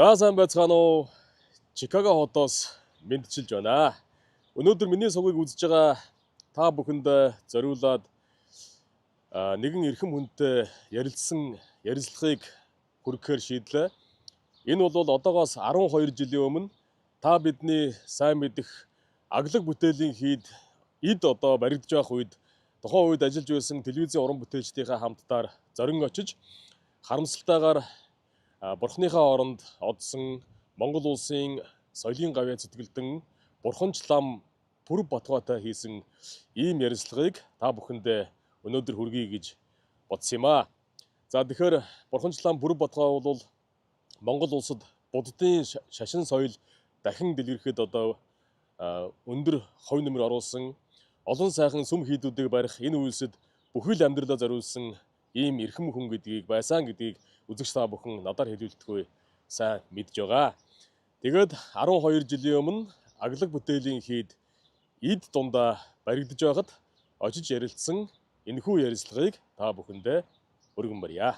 За сайн байцгаана уу? Чикаго хотоос мэдчилж байна. Өнөөдөр миний сугийг үзэж байгаа та бүхэнд зориулаад нэгэн эрхэм хүнтэй ярилцлагыг хүргэхээр шийдлээ. Энэ бол одоогоос 12 жилийн өмнө та бидний сайн мэдэх аглаг бүтээлийн эд одоо баригдаж байх үед тухайн үед ажиллаж байсан телевизийн уран бүтээлчдийнхээ хамтдаар зорин очиж харамсалтайгаар бурхныхаа оронд одсон Монгол улсын соёлын гавьяа цэтгэлдэн Бурханч лам Пүрэв Батгайтай хийсэн ийм ярилцлагыг та бүхэндээ өнөөдөр хүргэе гэж бодсон юм аа. За тэгэхээр Бурханч лам Пүрэв Батгай бол Монгол улсад буддын шашин соёл дахин дэлгэрхэд одоо өндөр хувь нэмэр оруулсан олон сайхан сүм хийдүүдийг барих энэ үйлсэд бүхэл амьдралаа зориулсан ийм эрхэм хүн гэдгийг байсан гэдгийг үзэгч та бүхэн надаар хэлүүлдэггүй сайн мэдж байгаа. Тэгээд 12 жилийн өмнө аглаг бүтээлийн эд дундаа баригдаж байхад очиж ярилцсан энэхүү ярилцлагыг та бүхэндээ өргөн барья.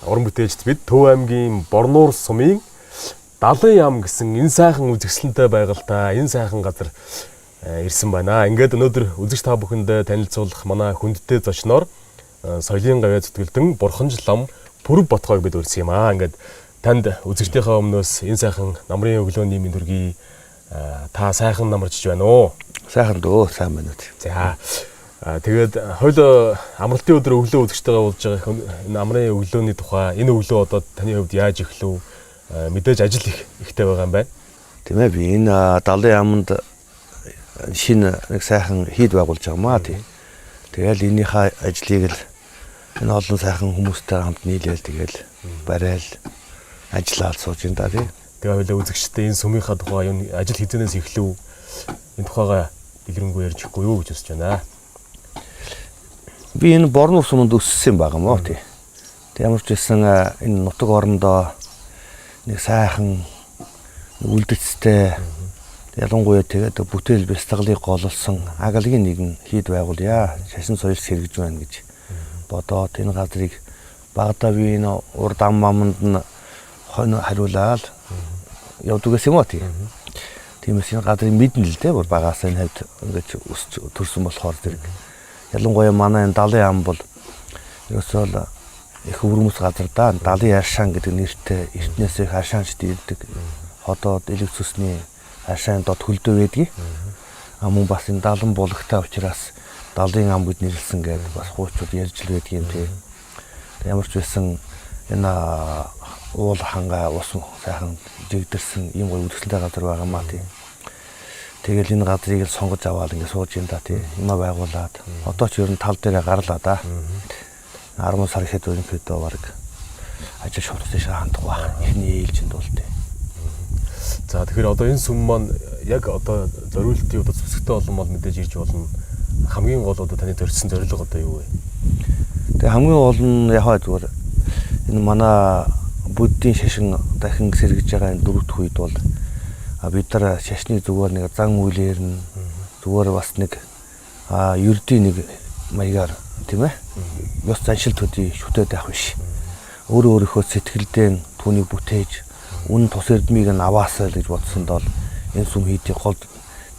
Уран бүтээлчд бид Төв аймгийн Борнуур сумын Далайн яам гэсэн энэ сайхан үзэсгэлэнтэй байгальтай энэ сайхан газар ирсэн байна. Ингээд өнөөдөр үзэгч та бүхэнд танилцуулах манай хүндтэй зочноор соёлын гавьяа зүтгэлдэн Бурханч лам Пүрэв Батгайг бид урьсан юм аа. Ингээд танд үзэгчдийнхээ өмнөөс энэ сайхан намрын өглөөний мэнд хүргэе. Та сайхан намарч байна уу? Сайхан дөө, сайн байна уу. За. Тэгээд хойло амралтын өдөр өглөө үзэгчтэйгээ уулзж байгаа энэ амрын өглөөний тухай энэ өглөө одоо таны хувьд яаж эхлэв? Мэдээж ажил ихтэй байгаа юм байна. Тийм ээ, би энэ Далайн яамд шинэ нэг сайхан хийд байгуулж байгаа маа тий. Тэгэл энийхээ ажлыг л энэ олон сайхан хүмүүстэй хамт нийлээл тэгэл барайл ажиллаад сууж ин да тий. Тэгээ хойло үзэгчтэй энэ сүмийнхаа тухай юу ажил хизэнээс эхлэв? Энэ тухайга дэлгэрэнгүй ярьж өгөхгүй юу гэж хүсэж байна. Би энэ Борнуур суманд өссөн байгаа мó тий. Тэг ямар ч байсан энэ нутаг орондоо нэг сайхан үлдэцтэй ялангуяа тэгээд бүтээл бэлтгэлийг гололсон агалагийн нэгэн хийд байгуулъя. Шашин соёл сэргэж байна гэж бодоод энэ газрыг багадаа би энэ урд ам маманд нь хонь хариулаад явдаг гэсэн юм уу тий. Тиймээс энэ газрыг мэднэ л дээ бүр багаас энэ хавьд ингэж өсч төрсөн болохоор зэрэг ялангуяа манай энэ Далайн яам бол ерөөсөө их өвөрмөс газар да. Далайн Аршаан гэдэг нэртэй эртнээс их аршаанчд ирдэг. Ходоод элэг цусны аршаан дот хөлдөө байдгийг. Мөн бас энэ далан булагтай учраас Далайн ам гэд нэрлсэн гэдэг бас хуучууд ярьж л байдгийн тий. Ямар ч байсан энэ уул ханга ус сайхан жигдэрсэн ийм гоё үзэсгэлэнтэй газар байгаа маа тий. Тэгэл энэ газрыг л сонгож аваад ингэ сууж ин да тий. Юмаа байгуулад одоо ч ер нь тал дээрээ гарлаа да. 10 сар ихэд ерөнхийдөө баг ажил шуурттай хандах ба. Эхний ээлжинд бол тий. За тэгэхээр одоо энэ сүм маань яг одоо зориултын одоо зүсгтэй олон бол мэдээж ирж болно. Хамгийн гол одоо таны зорьсон зорилго одоо юу вэ? Тэгээ хамгийн гол нь яхаа зүгээр энэ манай буддийн шашин дахин сэргэж байгаа энэ дөрөвдөх үед бол бид нар шашны зүгээр нэг зан үйлээр нь зүгээр бас нэг ердийн нэг маягаар тийм ээ ёс заншил төдий шүтээд байх биш. Өөрийнхөө сэтгэлдээ түүнийг бүтээж үн тус эрдмийг нь аваасаа л гэж бодсонд бол энэ сүм хийдийг гол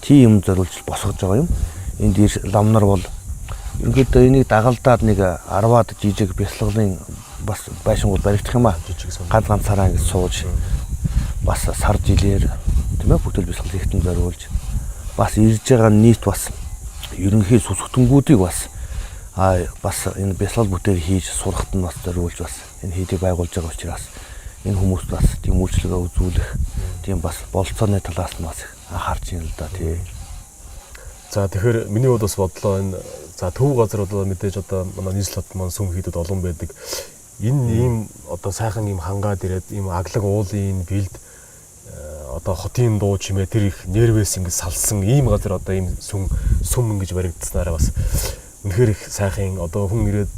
тийм юм зориулж босгож байгаа юм. Энд лам нар бол ерөнхийдөө энийг дагалдаад нэг 10-аад жижиг бясалгалын бас байшингууд баригдах юм аа. Ганцаараа ингэ сууж бас сар жилээр тийм ээ бүтээл бясалгал хийхтэн зориулж бас ирж байгаа нийт бас ерөнхий сүсгтэнгүүдийг бас Бас энэ бясалгал бүтээл хийж сурахт нь бас зориулж бас энэ хийдийг байгуулж байгаа учраас энэ хүмүүст бас тийм үйлчлэгээ үзүүлэх тийм бас болцооны талаас нь бас анхаарч байна л да тий. За тэгэхээр миний хувьд бас бодлоо энэ за төв газар одоо мэдээж одоо манай нийслэлд маань сүм хийдэд олон байдаг. Энэ ийм одоо сайхан ийм хангаад ирээд ийм аглаг уулын бэлд одоо хотын дуу чимээ тэр их нервэс ингэ салсан ийм газар одоо ийм сүм ингэж баригдсанараа бас үнэхээр их сайхан одоо хүн ирээд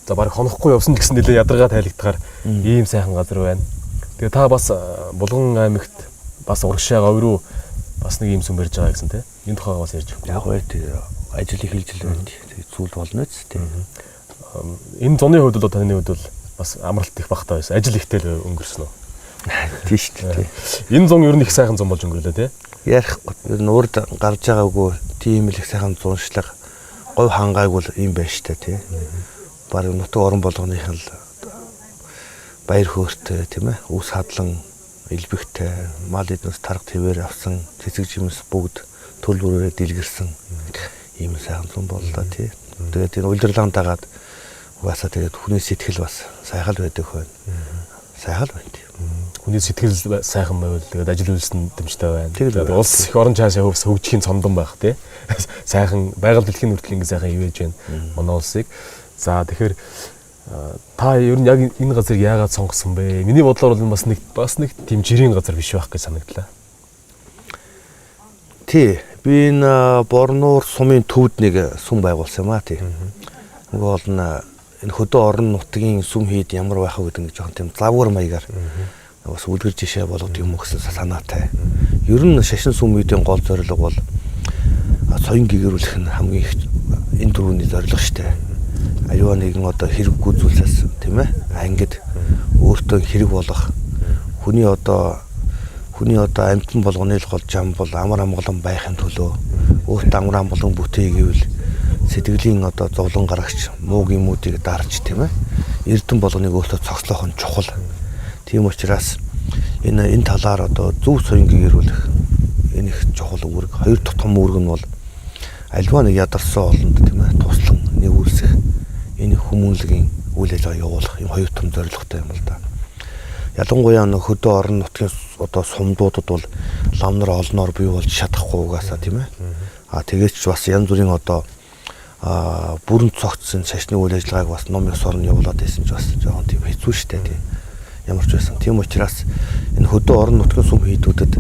за баг хонохгүй явсан ч гэсэн нэлээ ядаргаа тайлагдахаар ийм сайхан газар байна. Тэгээ та бас Булган аймагт бас урагшаа говь руу бас нэг ийм сүм барьж байгаа гэсэн тийм. Энэ тухайгаа бас ярьж өгөх. Яг гоё тий ажил их хэлжил байна. Тэгээ зүйл болно ч тий. Энэ зуны хувьд бол таны хувьд бол бас амралт их багтаа байсан. Ажил ихтэй л өнгөрсөн үү? Тийм шүү дээ. Энэ зун ер нь их сайхан зун болж өнгөрлөө тий. Ярихгүй. Ер нь урд гарч байгаагүй тийм л их сайхан зуншлага говь хангааг бол юм байна штэ тий. Бараг нутаг орон болгоных нь баяр хөөртэй тийм ээ. Үс хадлан элбэгтэй мал эднээс тарга твээр авсан цэцэг жимс бүгд төл бүрээрээ дэлгэрсэн ийм сайхан зун боллоо тий. Тэгээд энэ удирдлагын дагаад угаасаа тэгээд хүний сэтгэл бас сайхан байдаг байна. Сайхан байна тий. Хүний сэтгэл сайхан байвал тэгээд ажил үйлсэн дэмжтэй байна. Тэгээд улс их орон цаашаа хөгжихийн цомдон байх тий. Сайхан байгаль дэлхийн хүртэл ингэ сайхан ивэж байна. Манай улсыг. За тэгэхээр та ер нь яг энэ газрыг яагаад сонгосон бэ? Миний бодлоор бол бас нэг тийм жирийн газар биш байх гэж санагдлаа. Тий. Би энэ Борнуур сумын төвд нэг сүм байгуулсан юм аа тий. Нөгөө бол энэ хөдөө орон нутгийн сүм хийд ямар байх вэ гэдэг нэг жоохон тийм завгар маягаар бас үлгэр жишээ болгодог юм гэсэн санаатай. Ер нь шашин сүм хийдийн гол зорилго бол соён гэгэрүүлэх нь хамгийн их энэ дөрвөний зорилго шүү дээ. Аюу нэгэн одоо хэрэггүй зүйлсээс тийм ээ ангид өөртөө хэрэг болох хүний одоо амьтан болгоны л гол зам бол амар амгалан байхын төлөө өөртөө амар амгалан бүтээй гэвэл сэтгэлийн одоо зовлон гарагч мууг юмуудыг дарж тийм ээ эрдэн болгоныг өөртөө цогцлоох нь чухал. Тийм учраас энэ талаар одоо зөв соён гэгэрүүлэх энэ их чухал үүрэг. Хоёр дахь том үүрэг нь бол альва нэг ядарсан олонд тийм ээ туслан нэг үлсэх энэ хүмүүнлэгийн үйл ажиллагаа явуулах юм хоёр том зорилготой юм л да. Ялангуяа хөдөө орон нутгийн одоо сумдуудад бол лам нар олноор бий болж чадахгүй угаасаа тийм ээ. Тэгээд ч бас янз бүрийн одоо бүрэн цогцсон шашны үйл ажиллагааг бас ном ёс орн явуулаад байсан ч бас жоохон тийм хэцүү шттэ тийм. Ямар ч байсан. Тийм учраас энэ хөдөө орон нутгийн сум хийдүүдэд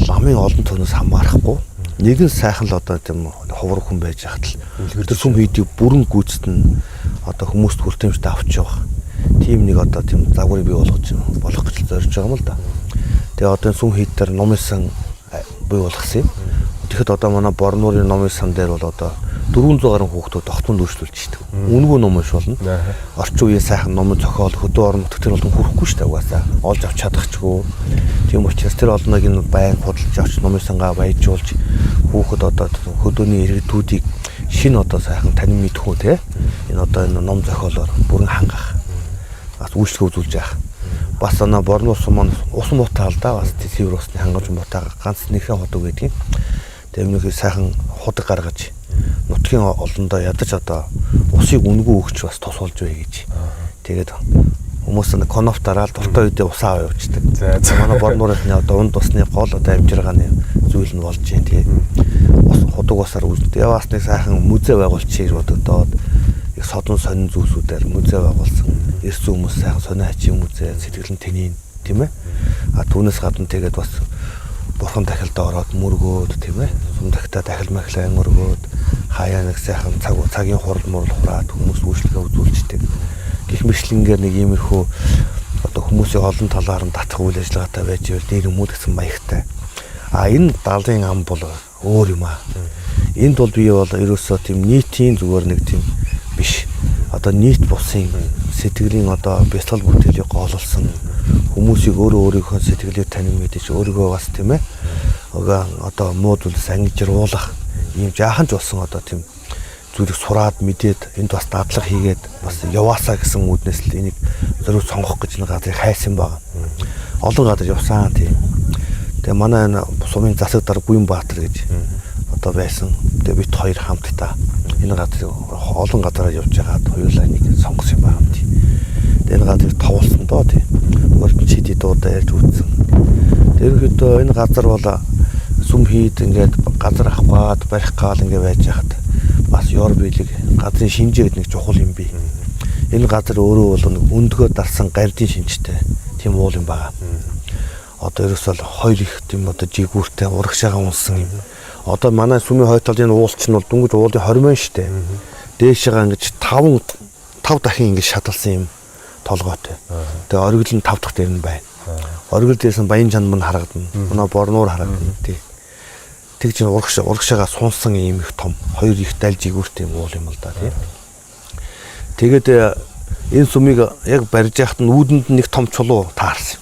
ламын олон төнөөс хамаарахгүй нэгэн сайхан л одоо тийм ховор хүн байж хахад л тэр сүм хийдийг бүрэн гүйцэтэн одоо хүмүүст хүртээмжтэй авч явах тийм нэг одоо тийм загварыг бий болгох гэж зорж байгаа юм л да. Тэгээ одоо сүм хийд дээр номын сан бий болгосон юм. Тэгэхэд одоо манай Борнуурын номын сан дээр бол одоо 400 гаруй хүүхдүүд тогтмол үйлчлүүлж штеп. Үнгүй ном биш болно. Орчин үеийн сайхан номын зохиол хөдөө орон нутгтэр болон хүрэхгүй штеп угаасаа. Олж авч чадахчгүй. Тийм учраас тэр олныг нь байн худалдаж авч номын сангаа баяжуулж хүүхэд одоо хөдөөний иргэдүүдийг шинэ одоо сайхан танин мэдхүү те. Энэ одоо энэ ном зохиолоор бүрэн хангах. Бас үйлчлэг үзүүлж яах. Бас манай Борнуур сум маань ус муутай алдаа бас цэвэр усны хангамж муутай ганц нэгэн ходог гэдгийг. Тэгээ өмнөх сайхан худаг гаргаж нутгийн олондоо ядаж одоо усыг үнгүй өгч бас тус болж бай гэж. Тэгээд хүмүүс нэг коноф дараал дуртай үедээ усаа аваачдаг. За манай Борнуурын одоо унд усны гол одоо амжиргааны зүйл нь болж байна тий. Ус худаг усаар үүсдэг. Яваас нэг сайхан музей байгуулчих бодогдоод их содон сонин зүйлсүүдээр музей байгуулсан. Ирсэн хүмүүс сайхан сонио хачийн музей сэтгэлэн тэнийн тийм ээ. Түүнээс гадна тэгээд бас бурхан дахилдаа ороод мөргөөд тийм ээ. Сум дахита дахил махлаа мөргөөд хаяа нэг сайхан цагийн хурал мурал хураад хүмүүс үйлчлэгээ үзүүлждэг. Гэх мэтлэнгээр нэг иймэрхүү одоо хүмүүсийн олон талаар нь татах үйл ажиллагаатай байж ивэл нэр хүмүүлгсэн маягтай. Энэ даалын ам бол өөр юм аа. Энд бол бие бол ерөөсөө тийм нийтийн зүгээр нэг тийм биш. Одоо нийт бусын сэтгэлийн одоо бясалгал бүтээлийг гоололсон хүмүүсийг өөрийнхөө сэтгэлээр танин мэдээж өөрийгөө бас тийм ээ. Одоо муу зүйлс ангижруулах ийм жаахан ч болсон одоо тийм зүйлийг сураад мэдээд энд бас дадлага хийгээд бас яваасаа гэсэн үднэс л энийг зөв сонгох гэж нэг газрыг хайсан байгаа. Олон газар явсан тийм. Тэгээ манай энэ сумын засаг дарга Буянбаатар гэж одоо байсан. Тэгээ бид хоёр хамтдаа Энэ газар олон газараа явж байгаад хоёулаа нэг сонгосон юм байна тий. Энэ газар товолсон доо тий. Өөрөөр чиди дуудаа ярьж үзсэн. Ерөнхийдөө энэ газар бол сүм хийд ингээд газар авахгаад барих гал ингээд байж хаад бас Европыг газрын шинжээ гэдэг нэг чухал юм бий. Энэ газар өөрөө бол нэг өндгөө дарсан гардийн шинжтэй тийм уул юм байна. Одоо ерөөсөө хоёр их тийм одоо жигүүртэй урагшаага унсан юм. Одоо манай сүмийн хойтолд энэ уулч нь бол дүнгиж уулын 20 мэн штэ. Дээшээгаа ингэж 5 дахин ингэж шаталсан юм толгойтой. Тэгээ оргил нь 5 дахь дээр нь байна. Оргил дээрс нь баян чанд мань харагдана. Манай борнуур харагдана тий. Тэгж урагшаага сунсан юм их том хоёр их далж игүүртэй юм уул юм л да тий. Тэгээд энэ сүмийг яг барьж яхад нь үүдэнд нэг том чулуу таарсан.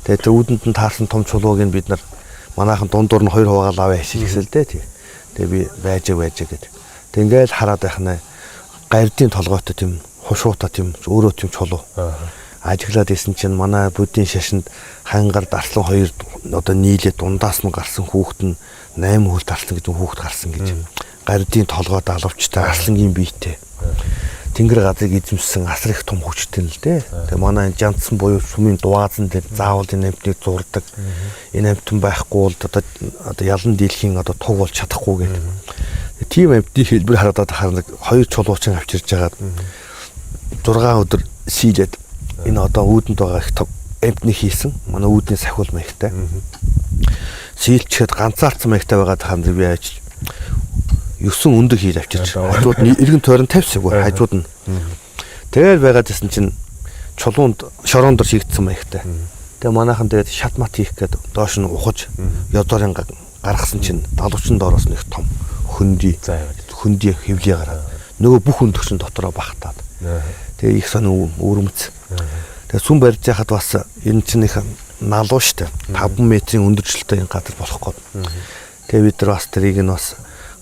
Тэгээд тэр үүдэнд нь таарсан том чулууг нь бид нар манайхан дундуур нь 2 хуваагаал аваа хишил гэсэл дээ тий. Тэгээ би байж гэд. Тэг ингээл хараад байх нэ гардийн толгойтой тийм хушуута тийм өөрөө тийм чулуу. Ажиглаад исэн чинь манай буддийн шашинд хангаар дарслан 2 одоо нийлээ дундаас нь гарсан хүүхэд нь 8 хөл дарслан гэж хүүхэд гарсан гэж. Гардийн толгойд алавчтай арслангийн биетэй. Тэнгэр газрыг эзэмсэн асар их том хүчтэй л дээ. Тэгээ манай жантсан буюу сүмийн дугаазан дээр заавал энэ амтныг зурдаг. Энэ амтан байхгүй бол одоо ялан дийлхийн одоо туг болж чадахгүй гэдэг. Тийм амтны хэлбэр хараад харна 2 чулуучин авчирж байгаад 6 өдөр сийдээд энэ одоо үүдэнд байгаа их том амтны хийсэн. Манай үүдний сахиул маягтай. Сийлчихэд ганцаардсан маягтай байгаад харна би яаж 9 өндөг хийж авчирч хажууд нь эргэн тойрон тавьсаггүй хажууд нь. Тэгээд байгаад исэн чинь чулуунд шороондор шигдсэн маягтай. Тэгээ манайхан тэгээд шат мат хийх гээд доош нь ухаж ёдорын гаргасан чинь далуучны доороос нэг том хөндөй хөвлий гараад нөгөө бүх өндөгчн дотроо багтаад. Тэгээ их сонь өрөмц. Тэгээ сүм барьж яхад бас энэ чинь их налуу штэ 5 метрийн өндөрчлөлтөй энэ газар болох гээд. Тэгээ бид нар бас тэрийг нь бас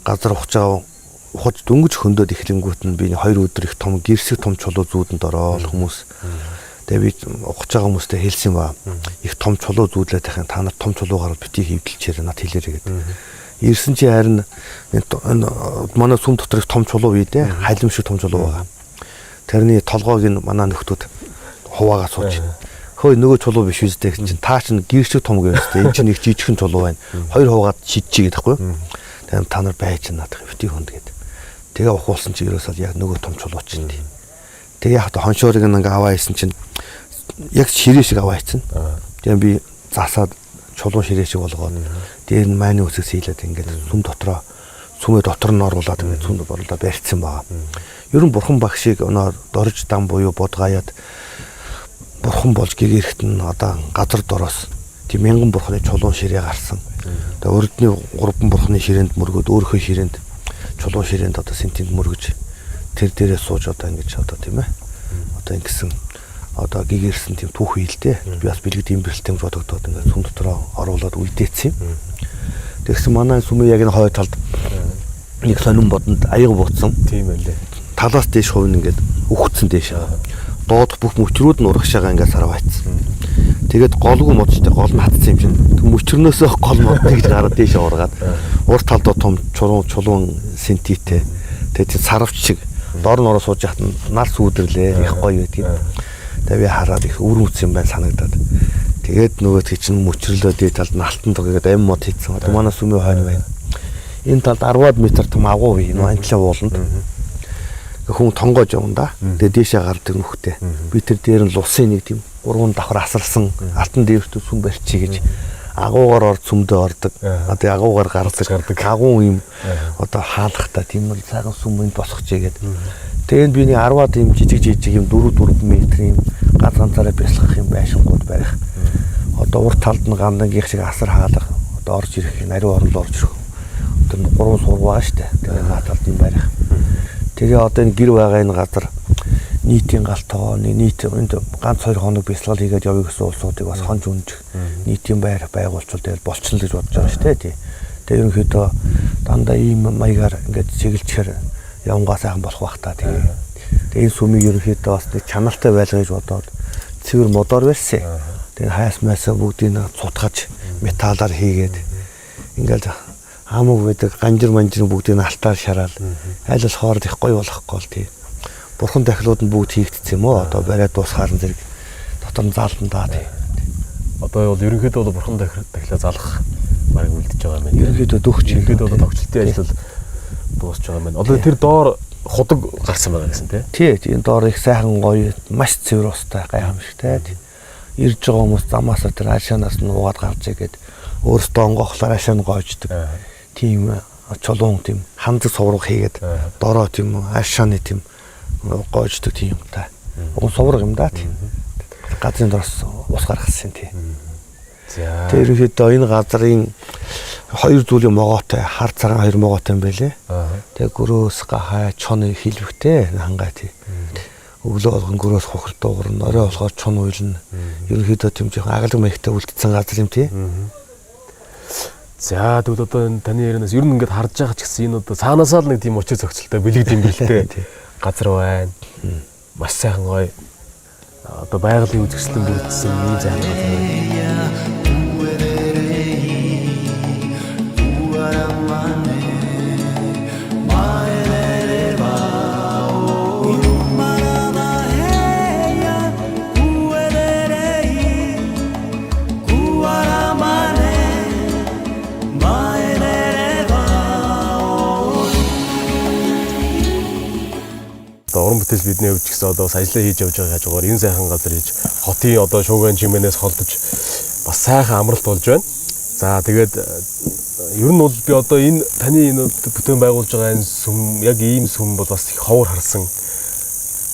газар ухаж дөнгөж хөндөд эхлэнгүүт нь би 2 өдөр их том гэрсэг том чулуу зүүдэнд ороод хүмүүс. Тэгээ би ухаж байгаа хүмүүстэй хэлсэн ба их том чулуу зүүдлээ тахын та нар том чулуу гараад битгий хөвдөлчээр над хэлээрэй гэдэг. Ирсэн чи харин манай сүм дотор их том чулуу бий дээ. Халим шиг том чулуу байгаа. Тэрний толгойг нь манай нөхдүүд хуваагаа сууж. Хөөе нөгөө чулуу биш үстэй гэсэн чинь таа чинь гэрсэг том гэвэстэй. Энэ чинь их жижигхэн чулуу байна. 2 хуваагаад шидчихье гэдэггүй. Тэгээд та нар байж надах битгий хүнд гээд. Тэгээ ухуулсан чи ерөөсөө яг нөгөө том чулууч юм. Тэгээ яг хоншоорыг ингээ аваа хийсэн чинь яг ширээ шиг аваа хийсэн. Тэгээ би засаад чулуу ширээ шиг болгоод дээр нь майны үсэг сийлээд ингээд сүм дотроо сүмээ дотор нь оруулаад ингээд сүм борлоо барьцсан байгаа. Ер нь бурхан багшийг өнөө дорж дан буюу бодгаяад бурхан болж гэгэрхт нь одоо газар дороос тийм мянган бурханы чулуун ширээ гарсан. Тэгээ урдны 3 бурханы ширээнд мөргөөд өөрийнхөө ширээнд чулуун ширээнд одоо сентинд мөргөж тэр дээрээ сууж одоо ингэж одоо тийм ээ. Одоо ингэсэн одоо гэгэрсэн тийм түүх хийлтэй. Би бас бэлгэд имбэрэлтэй бодогдоод ингээд сүм дотроо оруулаад үлдээсэн юм. Тэгсэн манай сүмийн яг энэ хой талд нэг сонин бодонд аяга буутсан. Тийм байлээ. Талаас дээш хувь ингээд өгцсөн дээш. Доод бүх мөчрүүд нь урагшаага ингээд сарвайцсан. Тэгээд голгүй модчтой гол нь хатсан юм шин. Мөчрнөөсөө гол мод тэгж гараад дээшээ ургаад урт талдаа том чулуун сентитэй. Тэгээд сарвч шиг дор нороо сууж яхад нар сүүдэрлээ их гоё байдгийг. Тэгээд би хараад их өрөвц юм байна санагдаад. Тэгээд нөгөө чинь мөчрлөө дээд талд нь алтан дугаад ам мод хийцэн. Одоо манай сүмийн хойно байна. Энэ талд 10-аад метр том агуу бий. Энэ анчлаа ууланд. Хүн тонгоож явна да. Тэгээд дээшээ гардаг нөхтэй. Би тэр дээр нь лусын нэг тийм 3 давхар асарсан алтан дээвэрт сүм барьчих гэж агуугаар орд сүмдээ ордог. Одоо агуугаар гардаг. Агуу юм одоо хаалхтай тийм л цагаан сүмэнд босгоч гээд. Тэгээд би нэг 10-аад юм жижиг юм 4 метрийн ганцаараа бясалгах юм байшингууд барих. Одоо урт талд нь гандангийнх шиг асар хаалга. Одоо орж ирэх, нариу орнол орж ирэх. Одоо 3 сург байгаа штэ. Тэгээд наад талд нь барих. Тэгээ одоо энэ гэр байгаа энэ газар нийтийн галтоо нийт энд ганц 2 хоног бясалгал хийгээд явъя гэсэн улсуудыг бас хонж үнжих нийтийн байр байгуулчвал тэгэл болчихно гэж бодож байгаа шүү дээ тий. Тэгээ ерөнхийдөө дандаа ийм маягаар ингээд чиглэлчээр явнгаа сайхан болох бах та тэгээ. Тэгээ энэ сүмийг ерөнхийдөө бас нэг чаналтай байлгаж бодоод цэвэр модоор барьсан. Тэгээ хаяс майсаа бүгдийг цутгаж металлаар хийгээд ингээд Хамаг байдаг, ганжир манжир бүгдийг нь алтаар шараал. Айл болохоор их гоё болохгүй бол тий. Бурхан дахлууд нь бүгд хийгдсэн юм уу? Одоо бариад дуусгаар нь зэрэг дотор нь заалдан даа тий. Одоо бол ерөнхийдөө бол бурхан дахлаа залах баг үлдэж байгаа юм байна. Ерөнхийдөө дөхч, ерөнхийдөө одоо тогтчлтын ажил дуусч байгаа юм байна. Одоо тэр доор худаг гарсан байгаа гэсэн тий. Тий, энэ доор их сайхан гоё, маш цэвэр устай гайхамшигтай тий. Ирж байгаа хүмүүс замаасаа тэр ашаанаас нь уугаад гарч игээд өөрсдөө онгоохлоор ашаан гоождөг. Тийм чулуун тийм хандаг сувраг хийгээд дороо тийм ашааны тийм гоождөг тийм юм та. Уг сувраг юм да тийм. Газрын дороос ус гаргасан тий. За. Тэр ихэд энэ газрын хоёр зүйлийн могоотой хар цагаан хоёр могоотой юм байлээ. Тэгээ гөрөөс гахай чоны хилвэхтэй хангай тий. Өглөө болгон гөрөөс хухал дуугарна, орой болохоор чон уйлна. Ерөнхийдөө тийм жоохон агалаг маягтай үлдсэн газар юм тий. За тэгвэл одоо энэ таны ярианаас ер нь ингээд харж байгаа ч гэсэн энэ одоо цаанаасаа л нэг тийм очир зохицолтой бэлэгдэм бэлтэй газар байна. Маш сайхан гоё одоо байгалийн үзэсгэлэн бүрдсэн ийм сайхан газар байна. Уран бүтээл бидний хувьд ч гэсэн одоо ажлаа хийж явж байгаа хажуугаар энэ сайхан газар хийж хотын одоо шууган чимээнээс холдож бас сайхан амралт болж байна. За тэгээд ер нь бол би одоо энэ таны энэ бүтээн байгуулж байгаа энэ сүм яг ийм сүм бол бас их ховор харсан.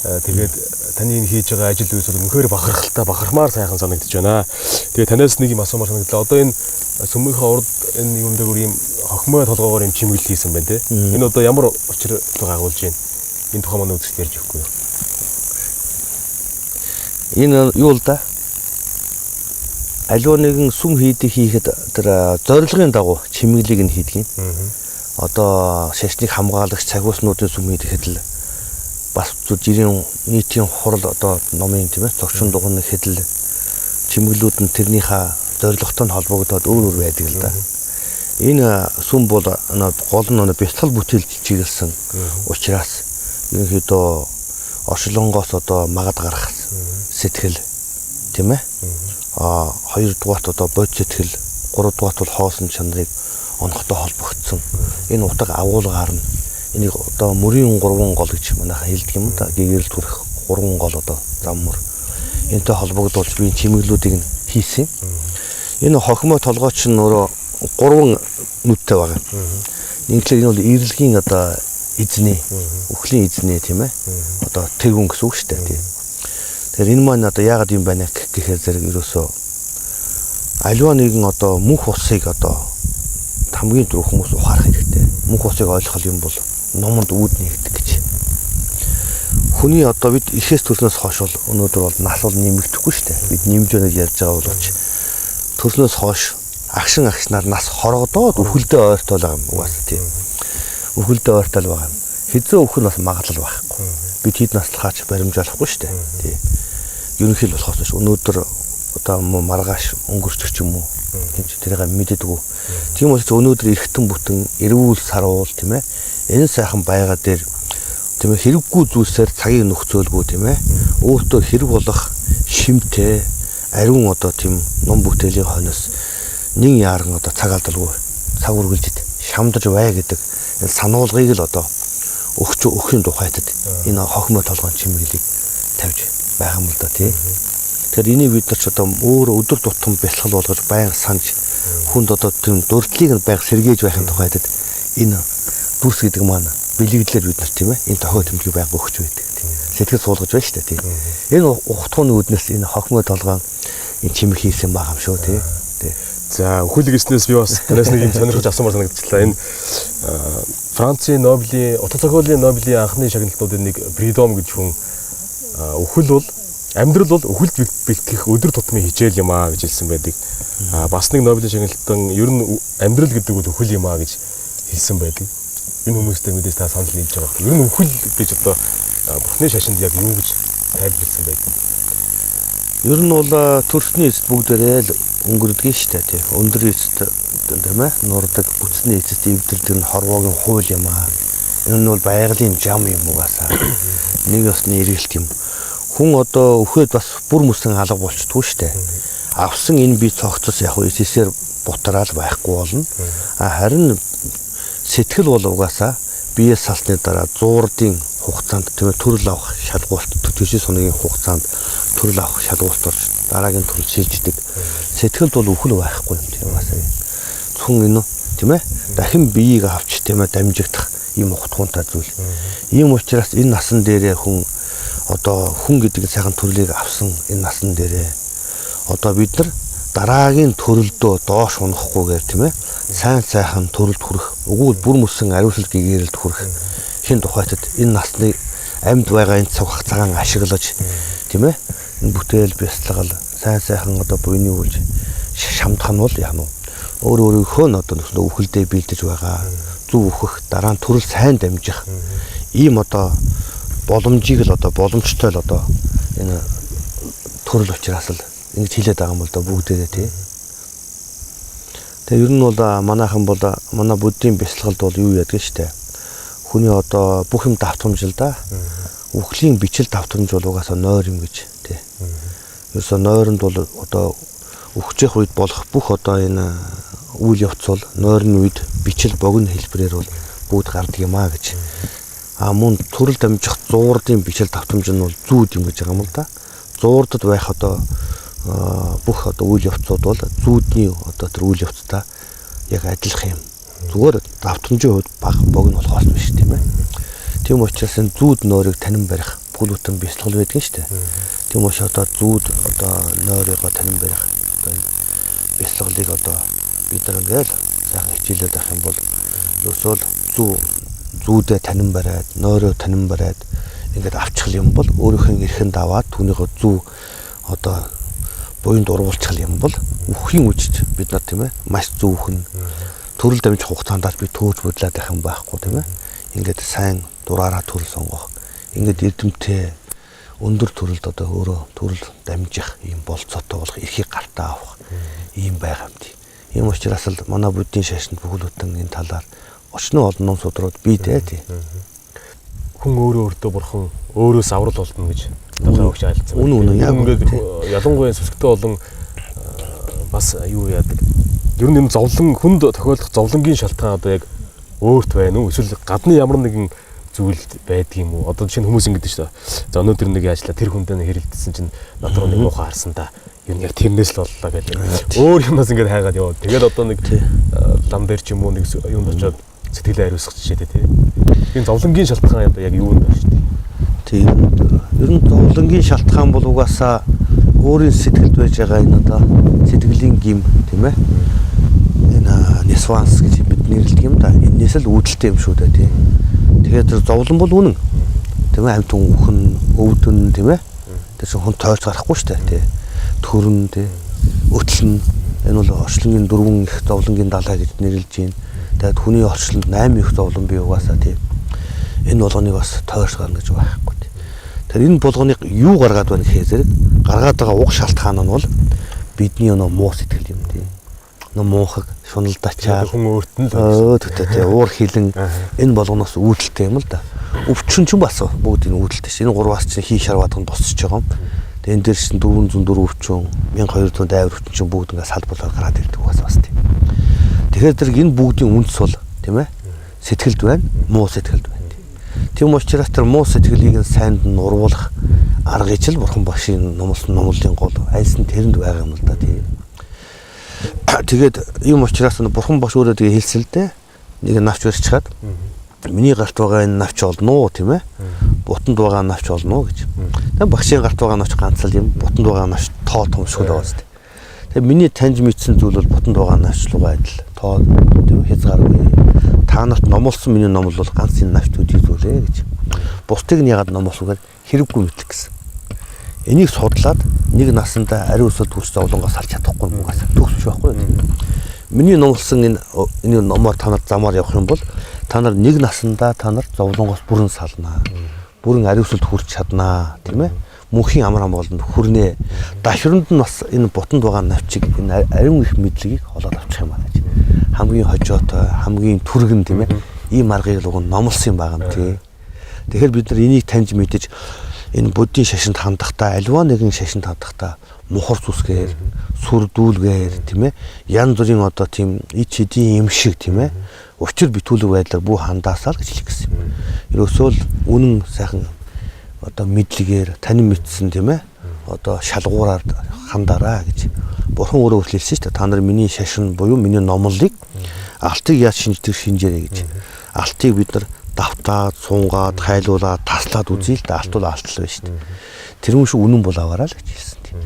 Тэгээд таны энэ хийж байгаа ажил үйлс бол үнэхээр бахархалтай бахархмаар сайхан санагдаж байна. Тэгээд танаас нэг юм асуумаар санагдлаа. Одоо энэ сүмийнхээ урд энэ юм дээр ийм хохмой толгоогоор юм чимэглэл хийсэн байна те. Энэ одоо ямар учир байгуулж байна? Энэ тухай манай үзэгч ярьж өгөхгүй юу? Энэ юу л да? Аливаа нэгэн сүм хийхэд тэр зорилгын дагуу чимэглэлийг нь хийдэг юм. Одоо шашныг хамгаалагч цагууснуудын сүм хийхэд л бас жирийн нийтийн хурал одоо номын тийм ээ зогчин дугуйн хэдэл чимэглэлүүд нь тэрнийхээ зорилготой нь холбогдоод өөр байдаг л да. Энэ сүм бол гол нь бяцлал бүтээлд чиглэсэн учраас ерөнхийдөө оршлонгоос одоо магад гарах сэтгэл тийм ээ. Хоёрдугаарт одоо бод сэтгэл, гуравдугаарт бол хоосон чанарыг онохтой холбогдсон. Энэ утга агуулгаар нь энийг одоо мөрийн 3 гол гэж манайхан хэлдэг юм да. Гэгэрэл төрөх 3 гол одоо зам мөр. Энтэй холбогдуулж би чимэглэлүүдийг нь хийсэн. Энэ хохимой толгойч нь өөрөө 3 нүдтэй байгаа. Инглээр энэ бол ирэлгийн одоо эзний өхлийн эзний тийм ээ. Одоо тэгүн гэсэн үг шүү дээ тийм. Тэгэхээр энэ маань одоо яагаад юм байна гэхээр зэрэг ерөөсөө аливаа нэгэн одоо мөнх усыг одоо хамгийн түрүү хүмүүс ухаарах хэрэгтэй. Мөнх усыг ойлгох юм бол номонд үүдний гэдэг гэж. Хүний одоо бид ихээс төрснөөс хойш бол өнөөдөр бол нас бол нэмэгдэхгүй шүү дээ. Бид нэмж өнөж ярьж байгаа боловч төрснөөс хойш агшнаар нас хорогдоод үхэлдээ ойртол байгаа юм угаасаа тийм. Үхэлдээ ойртол байгаа юм. Хэзээ өхөх нь бас магадлал байхгүй. Бид хэд наслахаач баримжаалахгүй шүү дээ. Тийм. Ерөнхийдөө болохоос ш өнөөдөр одоо маргааш өнгөрчих ч юм уу. Тийм ч тэрийг мэддэггүй. Тийм учраас өнөөдөр эргэтэн бүтэн эрүүл саруул тийм ээ. Энэ сайхан байга дээр тийм ээ хэрэггүй зүйлсээр цагийг нөхцөөлгүй тийм ээ. Өөртөө хэрэг болох шимтэй ариун одоо тийм ном бүтээлийн хойноос нэг яаран одоо цаг алдалгүй цаг үргэлжид шамдаж бай гэдэг энэ сануулгыг л одоо өхийн тухайтад энэ хохимой толгойн чимэглэлийг тавьж байгаа юм л да тий. Тэгэхээр энийг бид нар ч одоо өөр өдөр тутам бэлтгэл болгож байнга санаж хүнд одоо тийм дурдлыг нь байнга сэргээж байхын тухайтад энэ дүрс гэдэг маань бэлэгдлэр бид нар тийм ээ энэ тохиол тэмдгийг байнга өгч байдаг тийм. Сэтгэл суулгаж байна шүү дээ тийм. Энэ ухтгууны үүднээс энэ хохимой толгойн энэ чимэг хийсэн байгаа юм шүү тий. За өхөлөг эснээс би бас танаас нэг юм сонирхож асуумаар санагдчихлаа. Энэ Францын Нобелийн утга зохиолын Нобелийн анхны шагналтуудын нэг Бридом гэж хүн өхөл бол амьдрал бол өхөлд бэлтгэх өдөр тутмын хичээл юм аа гэж хэлсэн байдаг. Бас нэг Нобелийн шагналтан ер нь амьдрал гэдэг бол өхөл юм аа гэж хэлсэн байдаг. Энэ хүмүүстэй мэдээж та санал нийлж байгаа. Ер нь өхөл гэж одоо Бурхны шашинд яг юу гэж тайлбарласан байдаг. Ер нь бол төрсний эцэд бүгдээрээ л өнгөрдөг шүү дээ тий. Өндөр эцэд тийм ээ нурдаг бүтцний эцэд эвдэрдэг нь хорвоогийн хууль юм аа. Энэ нь бол байгалийн зам юм угаасаа. Нэг ёсны эргэлт юм. Хүн одоо өхөөд бас бүр мөсөн алга болчдгүй шүү дээ. Авсан энэ бие цогцос яг эсээр бутраал байхгүй болно. Харин сэтгэл бол угаасаа бие салсны дараа 100-ын хугацаанд тийм ээ төрөл авах шалгуулт төтөшийн суныгийн хугацаанд төрөл авах шалгуулт орж дараагийн төрөл шилждэг. Сэтгэлд бол өхөл байхгүй юм тийм угаасаа. Зөвхөн энэ тийм ээ дахин биеийг авч тийм ээ дамжигдах ийм утгуунтай зүйл. Ийм учраас энэ насан дээрээ хүн одоо хүн гэдэг сайхан төрлийг авсан энэ насан дээрээ одоо бид нар дараагийн төрөлдөө доош унахгүйгээр тийм ээ сайн сайхан төрөлд хүрэх өгүүл бүр мөсөн ариусл гэгээрэлд хүрэх хин тухайтад энэ насны амьд байгаа энэ цаг хугацаагаа ашиглаж тийм ээ энэ бүтээл бяцлагал сайн сайхан одоо буйны үйлж шамдах нь бол яа нь өөрийнхөө нь одоо үхэлдээ бэлдэж байгаа зөв өөхөх дараа нь төрөл сайн дамжих ийм одоо боломжийг л одоо боломжтой л одоо энэ төрөл учраас л ингэж хэлээд байгаа юм бол да бүгдээрээ тий. Тэгээ ер нь бол манайхан бол манай буддийн бяцлагалд бол юу яадаг штэ. Хүний одоо бүх юм давтамжлаа. Үхлийн бичил давтамж бол угаасаа нойр юм гэж тий. Ерөөсөө нойронд бол одоо үхчих үед болох бүх одоо энэ үйл явц бол нойрны үед бичил богино хэлбэрээр бол бүгд гардаг юм а гэж. Мөн төрөл дамжих зуурдын бичил давтамж нь бол зүүд юм гэж байгаа юм л да. Зуурдад байх одоо бүх одоо үйл явцууд бол зүүдний одоо тэр үйл явцтай яг адилах юм. Зүгээр давтамжийн хувьд бага богино болохоос биш тийм ээ. Тийм учраас энэ зүүд нойрыг танин барих бүл бүтэн бяцлал байдаг шүү дээ. Тийм учраас одоо зүүд одоо нойроо танин барих одоо бяцлаглыг одоо бид нар ингээл сайхан хичээлээд авах юм бол ерөөсөө зүүдээ танин бариад нойроо танин бариад ингээд авчих юм бол өөрийнхөө эрхэнд аваад түүнийхөө зүү одоо буйнд урвуулчих юм бол үххийн үжиж бид нар тийм ээ маш зөвхөн төрөл дамжих хугацаанд би төөж бодлаад байх юм байхгүй тийм ээ ингээд сайн дураараа төрөл сонгох ингээд эрдэмтэй өндөр төрөлд одоо өөрөө төрөл дамжих ийм болцоотой болох эрхийг гартаа авах ийм байгаа юм тий. Ийм учраас л манай буддийн шашинд бүхэл бүтэн энэ талаар очны олон ном судрууд бий дээ тий. Хүн өөртөө бурхан өөрөөс аврал болдно гэж талаа өгч айлцсан. Үнэн яг ингээд ялангуяа сүсгтэй болон бас юу яадаг. Ер нь юм зовлон хүнд тохиолдох зовлонгийн шалтгаан одоо яг өөрт байна уу? Эсвэл гадны ямар нэгэн зүйл байдаг юм уу? Одоо жишээ нь хүмүүс ингэдэг шүү дээ. За өнөөдөр нэг яажлаа тэр хүндээ хэрэлдсэн чинь над руу нэг муухай харсан да. Юу нэг тэрнээс л боллоо гэдэг. Өөр юмнаас ингээд хайгаад яваад. Тэгээд одоо нэг лам дээр ч юм уу нэг юунд очиод сэтгэлээ ариусгах жишээтэй тий. Энэ зовлонгийн шалтгаан одоо яг юунд байна шүү дээ. Тийм. Ер нь зовлонгийн шалтгаан бол угаасаа өөрийн сэтгэлд байж байгаа энэ одоо сэтгэлийн гим тийм ээ. Энэ нисванс гэж бид нэрлэдэг юм да. Энээс л үүдэлтэй юм шүү дээ тий. Тэгээд тэр зовлон бол үнэн. Тийм ээ амт өхөн, өвдөн тийм ээ. Тэр чинь хүн тойрч гарахгүй шүү дээ тий. Төрн тий. Өтлөн энэ бол орчлонгийн 4 их зовлонгийн далай гэж нэрлэж байна. Тэгээд хүний орчлонд 8 их зовлон бий угаасаа тий. Энэ болгоныг бас тойрч гарна гэж байхгүй тий. Тэр энэ болгоныг юу гаргаад байна гэхээр зэрэг гаргаад байгаа уг шалтгаан нь бол бидний нөө муу сэтгэл юм тий. Нөө муухаг шуналдачаа хүн өөрт нь л тий уур хилэн энэ болгоноос үүдэлтэй юм л да. Өвчин ч бас бүгдийн үүдэлтэй ш. Энэ гурваас чинь хий шарваадаг нь босч байгаа юм. Тэгээ энэ дээр чинь 404 өвчин 1200 дайвар өвчин чинь бүгд ингээд салбарлаар гараад ирдэг бас тий. Тэгэхээр тэр энэ бүгдийн үндэс бол тийм ээ сэтгэлд байна, муу сэтгэлд байна. Тийм учраас тэр муу сэтгэлийг сайнд нь урвуулах аргыг л бурхан багшийн номлолын гол айлсан тэрэнд байгаа юм л да тийм. Тэгээд ийм учраас бурхан багш өөрөө тэгээ хэлсэн л дээ. Нэг навч барьчихад миний гарт байгаа энэ навч олно уу тийм ээ. Бутанд байгаа навч олно гэж. Тэгээд багшийн гарт байгаа навч ганц л юм. Бутанд байгаа навч тоо том шиг л байгаа зү. Тэгээд миний таньж мэдсэн зүйл бол бутанд байгаа навч лугаа адил. Тоо тийм хязгааргүй. Та нарт номлосон миний номлол бол ганц энэ навч төдий зүйлээ гэж. Бусдыг нь ягаад номлосгоор хэрэггүй мэтлэг гэсэн. Энийг судлаад нэг насандаа ариун өсөлт хүч зовлонгоос салж чадахгүй юм угаасаа төгсөж байхгүй юу. Миний номлосон энэ номоор та нар замаар явах юм бол та нар нэг насандаа та нар зовлонгоос бүрэн салнаа. Бүрэн ариун өсөлт хүрч чаднаа, тийм ээ. мөнхийн амар амгаланд хүрнэ. Дашранд нь бас энэ бутанд байгаа навчиг энэ ариун их мэдлэгийг олоод авчих юм аа гэж. Хамгийн хожоотой, хамгийн түргэн тийм ээ. Ийм аргыг л уг нь номлосон юм байгаа юм тий. Тэгэхээр бид нар энийг таньж мэдэж энэ буддийн шашинд хандахдаа альва нэгэн шашинд хандахдаа мухар зүсгээр, сүрдүүлгээр тийм ээ. Янз бүрийн одоо тийм ич хэдийн юм шиг тийм ээ. Учир битүүлэг байдлаар бүх хандаасаа л гэж хэлэх гэсэн юм. Ерөөсөө л үнэн сайхан одоо мэдлэгээр танин мэдсэн тийм ээ. Одоо шалгуураар хандаараа гэж. Бурхан өөрөө хэлсэн шүү дээ. Та нар миний шашин буюу миний номлолыг алтыг яаж шинждэг шинжээрэй гэж. Алтыг бид нар давтаад, сунгаад, хайлуулаад, таслаад үзье л да. Алт бол алт л байна шүү дээ. Тэр юм шиг үнэн бол аваараа л гэж хэлсэн тийм.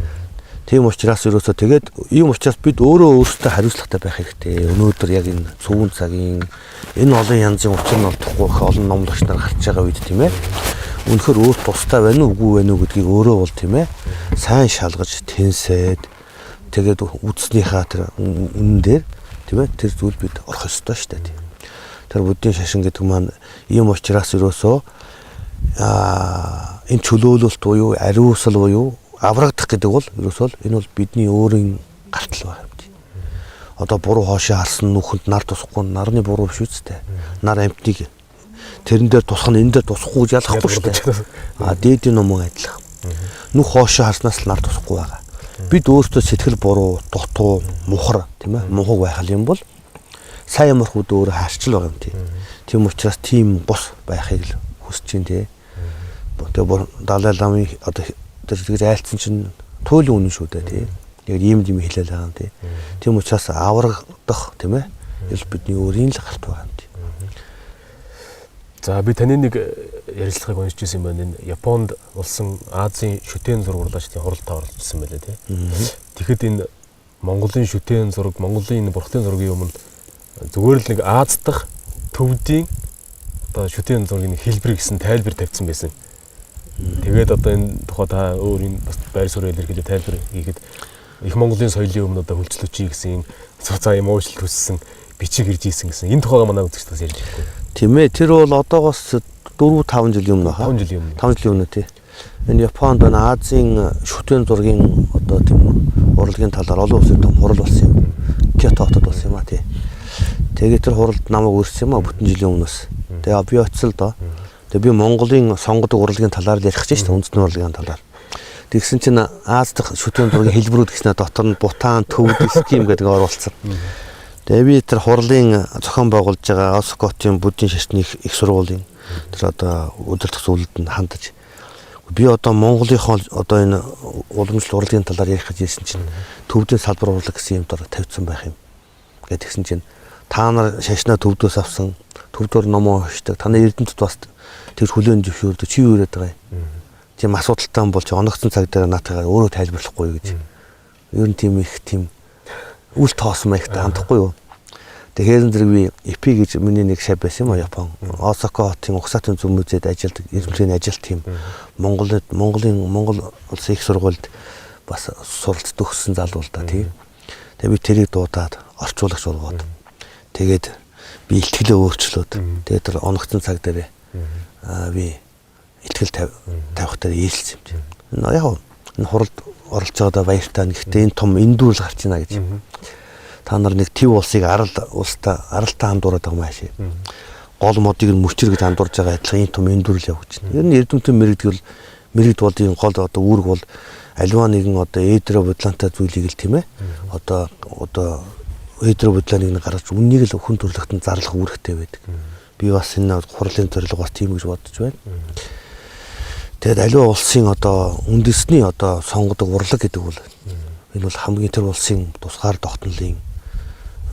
Тийм учраас ерөөсөө тэгээд ийм учраас бид өөртөө хариуцлагатай байх хэрэгтэй. Өнөөдөр яг энэ цөөн цагийн энэ олон янзын учир нь олдохгүй их олон номлогч нар гарч байгаа үед тийм ээ. Үнэхээр өөрт тустай байна уу үгүй байна уу гэдгийг өөрөө бол тийм ээ. Сайн шалгаж тэнсээд тэгээд үдснийхаа тэр үнэн дээр тийм ээ тэр зүйл бид орох ёстой шүү дээ. Тэр буддийн шашин гэдэг маань ийм учраас ерөөсөө энэ чөлөөлөлт буюу ариусал буюу аврагдах гэдэг бол ерөөсөө энэ бол бидний өөрийн гартал байна. Одоо буруу хоошоо харсан нүхэнд нар тусахгүй нарны буруу биш үстэй. Нар амтныг тэрэн дээр тусах нь энэ дээр тусахгүй гэж ялахгүй шүү дээ. Дээдийн номон адилхан. Нүх хоошоо харснаас нар тусахгүй байгаа. Бид өөрсдөө сэтгэл буруу, дутуу, мухар тийм ээ мухаг байх юм бол сайн ямархууд өөрөө хаарчл байгаа юм тийм. Тийм учраас тийм бус байхыг л хүсэж байна тий. Тэгээ Далай ламын одоо тэр айлцсан чинь туйлын үнэн шүү дээ тий. Яг ийм юм хэлэл байгаа юм тий. Тийм учраас аврагдах тийм ээ. Ил бидний өөрийн л гарт байгаа юм тий. За би таны нэг ярилцлагыг уншиж ирсэн юм байна. Энэ Японд улсан Азийн шүтээн зураг урлагчдын хуралд оролцсон байлээ тий. Тэгэхэд энэ Монголын шүтээн зураг, Монголын энэ бурхтын зургийн өмнө зүгээр л нэг Аз дахь төвдийн одоо шүтээн зургийн хэлбэр гэсэн тайлбар тавьсан байсан. Тэгээд одоо энэ тухай та өөр энэ бас байр суурь илэрхийлээ тайлбар хийхэд их Монголын соёлын өмнө одоо хөлчлөчий гэсэн цуцаа юм уучлалт хүссэн бичиг ирж ийсэн гэсэн. Энэ тухайга манай үзэгч бас ярьж байна. Тийм ээ тэр бол одоогоос 4-5 жилийн өмнө хаа. 5 жилийн өмнө. 5 жилийн өмнө тий. Энэ Японд Азийн шүтээн зургийн одоо тийм урлагийн талаар олон улсын том хурал болсон юм. Киото хотод болсон юм а тий. Тэгээд тэр хуралд намайг өрсөн юм а бүтэн жилийн өмнөөс. Тэгээ би очил доо. Тэгээ би Монголын сонгодог урлагийн талаар ярих гэж шүү дээ үндэсний урлагийн талаар. Тэгсэн чинь Аз дахь шүтээн зургийн хэлбэрүүд гэснээр дотор нь Бутан, Төв, Ским гэдэг оруулсан. Тэгээ би тэр хурлын зохион байгуулж байгаа Осакотын буддийн шашны их сургуулийн тэр одоо удирдах зүйлд нь хандаж би одоо Монголынхоо одоо энэ уламжлал урлагийн талаар ярих гэж ирсэн чинь төвдийн салбар урлаг гэсэн юм дор тавьсан байх юм. Гэт тэгсэн чинь та нар шашнаа төвдөөс авсан төвдөр номоо хшдаг таны эрдэмтэд бас тэр хүлээн зөвшөөрдөг чи юу яриад байгаа юм. Тийм асуудалтай болж оногцсон цаг дээр наатайгаар өөрөө тайлбарлахгүй гэж. Ер нь тийм их тийм үл тоос маягтай хандахгүй юу. Тэгэхээр зэрэг би ИП гэж миний нэг шав байсан юм а Япон. Осака хотын угсаатын зөв музейд ажилладаг эрдэмтдийн ажил тийм Монгол улсын их сургуульд бас суралц төгссөн залуу л да тийм. Тэгээ би тэрийг дуудаад орчуулагч болгоод тэгээд би ихтгэлээ өөрчлөөд тэгээд тэр оногцсон цаг дээр би ихтгэл тавих дээр ийлсэн юм чинь. Яг энэ хуралд оролцож байгаадаа баяртай. Гэхдээ энэ том эндүүрл гарч ийна гэж. Та нар нэг төв улсыг аралтай хандуураад байгаа юм ааши. Гол модыг нь мөчр гэж хандуурж байгаа адилхан энэ том эндүүрл явж байна. Ер нь эрдэмтэн мэрэгд бол энэ гол одоо үүрэг бол аливаа нэгэн одоо эдро бодлонтой зүйлийг л тийм ээ. Одоо эдро бодлоныг нь гаргаж үннийг л хүн төрөлхтөнд зарлах үүрэгтэй байдаг. Би бас энэ хурлын зорилго бас тийм гэж бодож байна. Тэгээд аливаа улсын одоо үндэсний одоо сонгодог урлаг гэдэг бол энэ бол хамгийн тэр улсын тусгаар тогтнолын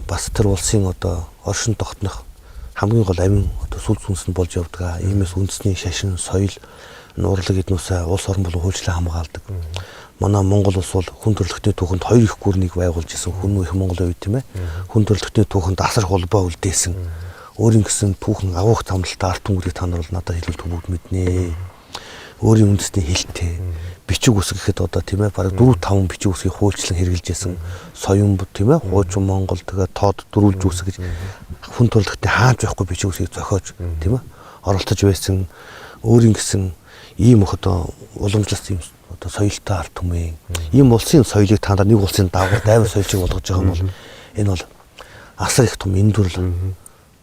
бас тэр улсын одоо оршин тогтнох хамгийн гол амин одоо сүл зүнс нь болж явдаг. Иймээс үндэсний шашин, соёл, урлаг эднүсээ улс орн болон хуульчлан хамгаалдаг. Манай Монгол улс бол хүн төрөлхтний түүхэнд 2 их гүрнийг байгуулж исэн хүн их Монголын үед тийм ээ. Хүн төрөлхтний түүхэнд асар холбоо үлдээсэн. Өөрийн гэсэн түүхэн авах замлалтаа арт түмгэрийг та нар бол надад хэлүүлдэг бүгд мэднэ. Өөрийн үндэсний хэлтэй бичиг үс гэхэд одоо тийм ээ бараг 4-5 бичиг үсгийг хуульчлан хэрэгжилжсэн соён тийм ээ хуучин Монгол тэгээ тод дөрвөлж үс гэж хүн төрөлхтний хааж байхгүй бичиг үсгийг зохиож тийм ээ оролцож байсан өөрийн гэсэн ийм их одоо уламжлалт юм одоо соёлтой ард түмэн ийм улсын соёлыг та нар нэг улсын дагуур дайвар соёлжийг болгож байгаа юм бол энэ бол асар их том эндүрл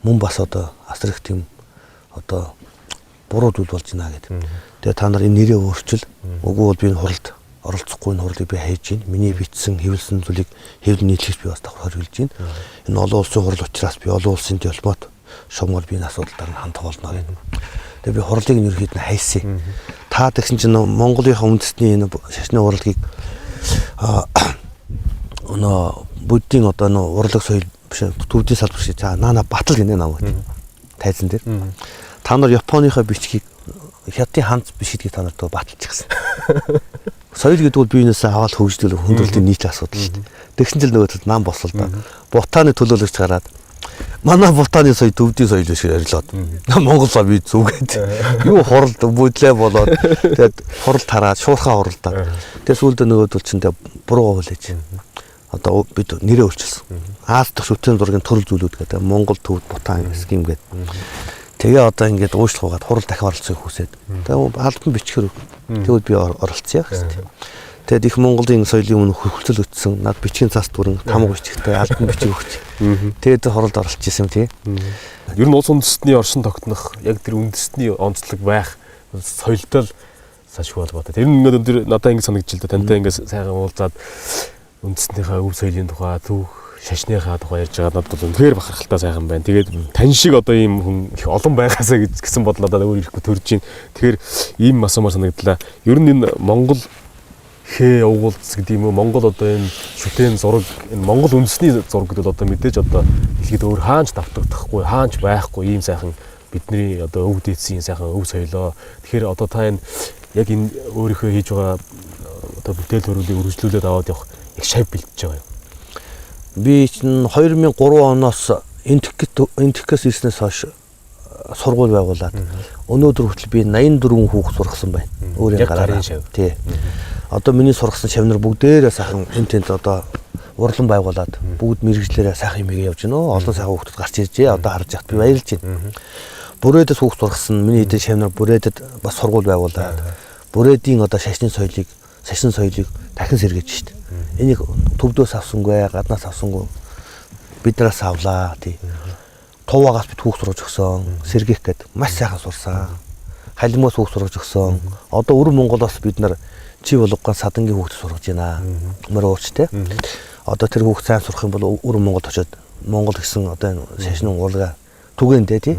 мөн бас одоо асар их тийм одоо буруу зүйл болж байна гэдэг. Тэгээ та нар энэ нэрээ өөрчил үгүй бол би энэ хуралд оролцохгүй энэ хурлыг би хайж гин. Миний бичсэн хэвлсэн зүйлийг хэвлэн нийтлэгч би бас давхар хэлж гин. Энэ олон улсын хурал учраас би олон улсын дипломат шугамар би энэ асуудалтай хандах болно гэдэг. Тэгээ би хурлыг нь ерөөд нь хайсан. Та тэгсэн чинь Монголынхаа үндэсний энэ шашны урлагийг буддийн одоо урлаг соёл биш төвдийн салбар шиг наана батал гинэ намайг тайзан дээр. Та нар Японыхаа бичгийг хятадын ханц биш гэдгийг та нарт баталчихсан. Соёл гэдэг бол биенээс аваад хөгждөл хүндрэлтийн нийт асуудал шүү дээ. Тэгсэн чинь нөгөө нам босол да. Бутаны төлөөлөгч гараад манай бутаны соёл төвдийн соёл биш арилаад. Монгол сар би зүгээд. Юу хурал бүдлээ болоод тэгээд хурал тараад шуурхаа хуралдаа. Тэгээд сүүлдээ нөгөөдөл чинь буруу хүлээж. Одоо бид нэрээ өөрчилсөн. Аз дах шүтэн зургийн төрөл зүйлүүд гэдэг Монгол төвд бутан схем гэдэг. Тэгээ одоо ингээд уушлахугаад хурал дахин оролцохыг хүсээд. Тэгээ албан бичгээр тэгвэл би оролцъё гэсэн. Тэгээд их Монголын соёлын өмнө хөлцөл өтсөн над бичгийн цас дүрэн тамга бичгтэй албан бичиг өгч. Тэгээд хуралд оролцож исэн тий. Ер нь улс үндэстний оршин тогтнох яг тэр үндэстний онцлог байх соёлтой л сашгүй болбоо. Тэр нь ингээд надад ингэ санагдж л да. Тантай ингэ сайхан уулзаад үндэснийхээ өв соёлын тухай төв шашныхаа тухай ярьж байгаа надад үнэхээр бахархалтай сайхан байна. Тэгээд тань шиг одоо ийм хүн их олон байгаасаа гэсэн бодол надад өөр ирэхгүй төрж байна. Тэгэхээр ийм асуумаар санагдлаа. Ер нь энэ Монгол хээ угуулц гэдэг юм уу? Монгол одоо энэ шүтэн зураг энэ Монгол үндэсний зураг гэдэг одоо мэдээж одоо хэлэхэд өөр хаанч давтагдахгүй, хаанч байхгүй ийм сайхан бидний одоо өв дээдсийн сайхан өв соёлоо. Тэгэхээр одоо та энэ яг энэ өөрийнхөө хийж байгаа одоо бүтээл төрөлийг үргэлжлүүлээд аваад явах их шав бэлдэж байгаа юм. Би чинь 2003 оноос энтекээс ирснээс хойш сургууль байгуулад өнөөдөр хүртэл би 84 хүүхд сургасан байна. Өөрийн гараараа. Тий. Одоо миний сургасан шавнар бүгдээрээ сайхан энтент одоо урлан байгуулад бүгд мэрэгжлээрээ сайхан юм явж гинөө. Олон сайхан хүүхдүүд гарч иржээ. Одоо харж яхад би баярлж байна. Бүрээдэд хүүхд сургасан миний эдэн шавнар бүрээдэд бас сургууль байгуулад бүрээдийн одоо шашны соёлыг дахин сэргээж штт. Энийг төвдөөс авсангүй, гаднаас авсангүй биднээс авлаа тий. Туваагаас бид хүүхд сургаж өгсөн, сэргийх гээд маш сайхан сурсан. Халимаас хүүхд сургаж өгсөн. Одоо өвөр Монголоос бид нар чи болгоон садангийн хүүхд сургаж байна. Мөрөөч тий. Одоо тэр хүүхд сайн сурах юм бол өвөр Монголд очиод Монгол гэсэн одоо шашны урлагаа түгээндээ тий.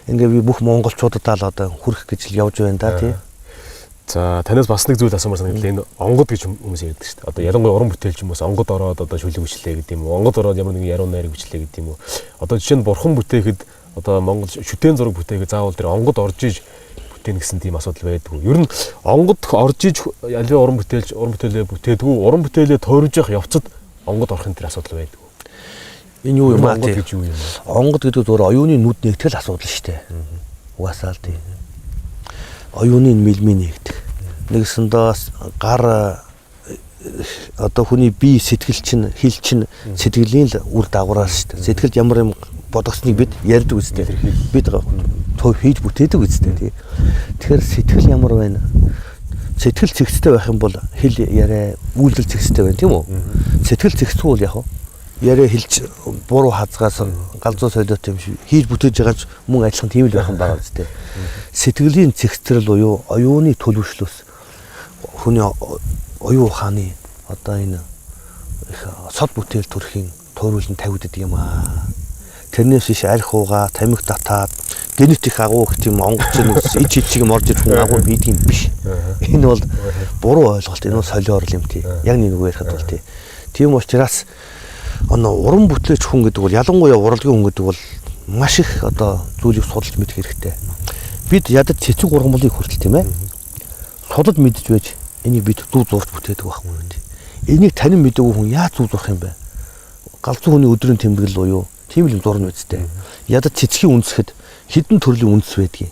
Ингээ би бүх монголчуудаа л одоо хүрэх гэж л явж байна да тий. За танаас бас нэг зүйл асуумаар санагдлаа. Энэ онгод гэж хүмүүс ярьдаг шүү дээ. Одоо ялангуяа уран бүтээлч хүмүүс онгод ороод одоо шүлэг бичлээ гэдэг юм уу? Онгод ороод ямар нэгэн яруу найраг бичлээ гэдэг юм уу? Одоо жишээ нь бурхан бүтээхэд одоо Монгол шүтэн зураг бүтээхэд заавал тэр онгод орж иж бүтээн гэсэн тийм асуудал байдгүй. Ер нь онгод орж иж ялын уран бүтээлээ бүтээдгүй, уран бүтээлээ тойрж явах явцад онгод орохын тэр асуудал байдгүй. Энэ юу юм аа тий? Онгод гэдэг зөвөр оюуны нүд нэгтгэл асуудал шүү дээ. Угаасаа л тий. Оюуны мэлмийн нэгдэг. Нэгсэндээ гар одоо хүний бие сэтгэл чинь хил чинь сэтгэлийн л үр дагавраар шүү дээ. Сэтгэлд ямар юм бодгосныг бид ярьдаг үстэй. Бид төв хийж бүтээдэг үстэй тий. Тэгэхээр сэтгэл ямар байна? Сэтгэл зэгцтэй байх юм бол хэл яриа үйлдэл зэгцтэй байна тийм үү? Сэтгэл зэгцгүй бол яг яриа хэлж буруу хазгаас галзуу солиот юм шиг хийж бүтээж байгаа ч мөн адилхан тийм л байх юм байгаа үстэй. Сэтгэлийн зэгцрэл буюу оюуны төлөвшлөөс хүний оюун ухааны одоо энэ их сод бүтээл төрхийн тойруулан тавигддаг юм аа. Тэрнээс иш арх ууга, тамхи татаад генетик агуу гэх юм онгоцны ич ичиг морж ирэх хүн агуу бийдэг юм биш. Энэ бол буруу ойлголт. Энэ бол солиор юм тий. Яг нэг үг ярихад бол тий. Тийм учраас уран бүтлээч хүн гэдэг бол ялангуяа урлагийн хүн гэдэг бол маш их одоо зүйлийг судалж мэдэх хэрэгтэй. Бид ядаж цэцэг ургамлыг хүртэл тийм ээ. Судалж мэдж байж энийг бид зүү зурж бүтээдэг байхгүй юу тий. Энийг танин мэдээгүй хүн яаж зүү зурх юм бэ? Галзуу хүний өдрийн тэмдэглэл буюу тийм л зурна үсттэй. Ядаж цэцгийн үндэсгэд хідэн төрлийн үндэс байдгийг.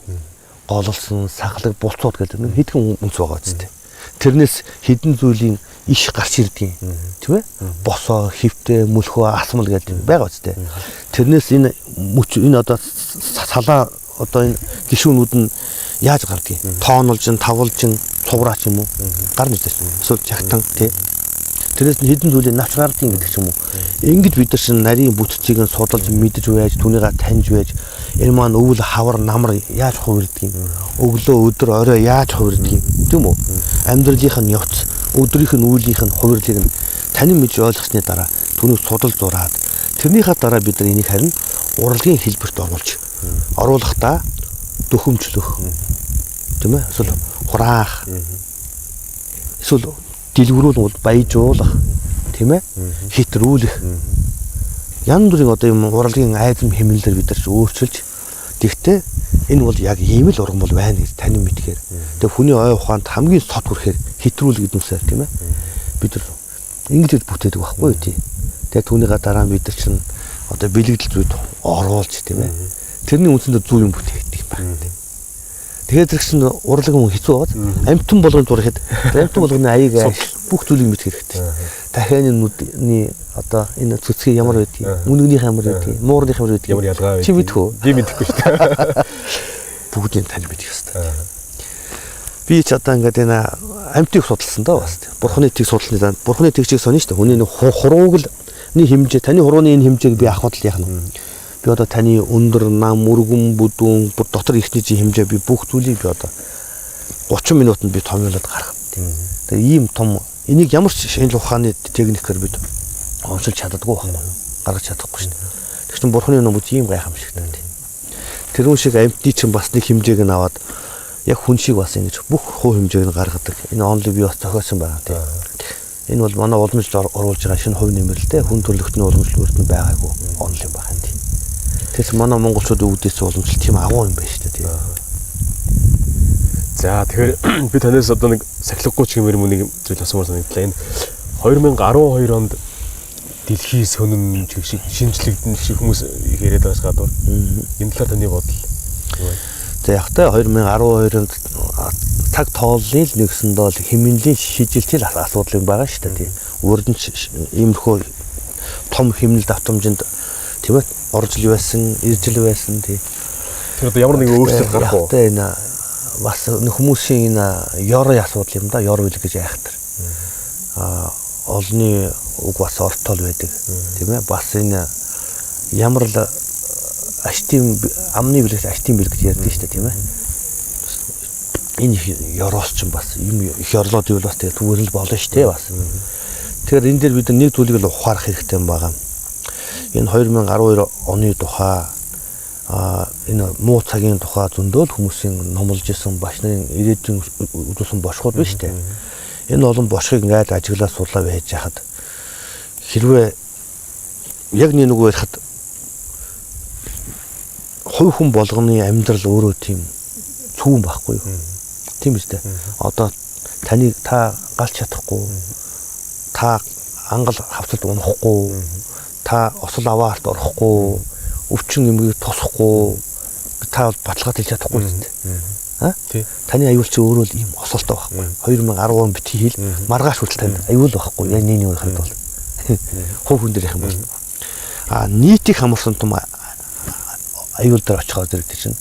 Гололсон, сахлаг, булцууд гэдэг нэг хэдхэн үндэс байгаа үсттэй. Тэрнээс хідэн зүйлийн иш гарч ирдэг юм. Тийм ээ? Босоо, хөвтөө, мөлхөө, асмал гэдэг байгаа үсттэй. Тэрнээс энэ одоо салаа одоо энэ гişүүнүүд нь яаж гардгийг? Тоонолж, тавлж, цувраа ч юм уу гар мэдээж эсвэл чагтан тий. Тэрээс нь хэдэн зүйлийг навч гардыг гэдэг ч юм уу. Ингэж бид нар чинь нарийн бүтцийг нь судалж мэдж байж түүнийгээ таньж байж энэ маань өвөл хавар намар яаж хувирдаг юм. Өглөө өдөр орой яаж хувирдаг юм тийм үү? Амьдралынх нь явц өдрийнх нь үйлийнх нь хувирлыг нь танин мэдж ойлгосны дараа түүнийг судалж зураад тэрнийхээ дараа бид нар энийг харин урлагийн хэлбэрт оруулахдаа дөхөмжлөх тийм ээ эсвэл хураах эсвэл дэлгэрүүлэх баяжуулах тийм ээ хитрүүлэх янз бүрийн одоо юм урлагийн айдам хэмнэлээр бид нар өөрчилж тэгтээ энэ бол яг ийм л урган бол байна гэж танин мэдхээр тэгээ хүний ой ухаанд хамгийн сод хүрэхээр хитрүүлэх гэдэмсээр тийм ээ бид нар ингэж бүтээдэг байхгүй тий. Тэгээ түүнийгээ дараа бид нар чинь одоо бэлэгдэл зүйд оруулж тийм ээ тэрний үндсэндээ зүү юм бүтээгдэх юм байна. Тэгээд тэр чинь урлаг юм хэцүү бод амтан болгонд дурэхэд амтан болгоны аяыг бүх зүйлийг мэдэх хэрэгтэй. Дахианы нүдний одоо энэ цэцгийн ямар байдгийг, үнэгнийх ямар байдгийг, муурных ямар байдгийг ямар ялгаа вэ? Чи мэдэх үү? Би мэдэхгүй шүү дээ. Бүгдийг тань мэдэх хэрэгтэй. Би ч одоо ингээд энэ амтыг судалсан даа бас. Бурхны тэг судалсны дараа бурхны тэгчийг сонь шүү дээ. Хүний хурууг л хэмжээ, таны хурууны энэ хэмжээг би авах бодлоо яах нь. Би одоо таны өндөр нам, мөргөн, бүдүүн, бүр дотор ихний хэмжээ би бүх зүйлийг би одоо 30 минутанд би томьёолоод гаргах. Тэгээ ийм том энийг ямар ч шинжлэх ухааны техникээр бид онцолж чаддаггүй байна. Гаргаж чадахгүй шүү дээ. Тэр чинь бурхны нөмөд ийм гайхамшигтай. Тэрүүн шиг амьтны чинь бас нэг хэмжээг нь аваад яг хүн шиг бас ингэж бүх хуу хэмжээг нь гаргадаг. Энэ онлыг би бас зохиосон байна тийм. Энэ бол манай уламжлалд оруулж байгаа шинэ хувь нэмрэлтэй хүн төрөлхтний уламжлалт нь байгаагүй онл юм байна тийм. Тэгээс манай монголчууд өвдөөс уламжлалт тийм агуу юм байна шүү дээ тийм. За тэгэхээр би танаас одоо нэг сахилгагүй ч гэмээр нэг зүйл асуумаар санагдлаа. Энэ 2012 онд дэлхийн сонин шиг шинжлэгдэн шиг хүмүүс их яриад байгаа гадуур. Энэ талаар таны бодол юу вэ? За яг та 2012 онд цаг тооллын л нэгсэндээ л хэмнэлийн шижилтийн асуудал юм байгаа шүү дээ тийм. Урд нь иймэрхүү том хэмнэлт автомжинд тийм ээ оржил байсан, иржил байсан тийм. Тэр одоо ямар нэгэн өөрчлөлт гарах уу? Яг энэ бас хүмүүсийн энэ ёрын асуудал юм да, ёр үйл гэж айхтар. Олны уг бас ортол байдаг тийм ээ. Бас энэ ямар л аштим амны бэлэгт аштим бэлэг гэж ярьдаг шүү дээ тийм ээ. Энэ ёроос ч бас юм их ёрлоод ивэл бас тэгээ түгэл болно шүү дээ бас. Тэгэхээр энэ дээр бид нэг зүйлийг л ухаарах хэрэгтэй юм байна. Энэ 2012 оны тухай энэ муу цагийн тухай зөндөл хүмүүсийн номлож исэн багш нарын ирээдүйн үзүүлсэн бошгууд байна шүү дээ. Энэ олон бошгыг ингээд ажиглаад судлаа байж хахад хэрвээ яг нэг байхад хувь хүн болгоны амьдрал өөрөө тийм цүүн байхгүй юу? Тийм үстэй. Одоо та галч чадахгүй, та ангал хавцалд унахгүй, та осол аваарт орохгүй, өвчин юмгийг тусахгүй, та баталгаад хэлж чадахгүй үстэй. Тий. Таны аюул чи өөрөө л ийм осолтой байхгүй. 2010 он бити хэл маргааш хүртэл танд аюул байхгүй. Яг нэг нэг ханд бол. Хувь хүн дээр явах юм бол. Нийтийг хамарсан том аюул дээр очихоор зэрэг чинь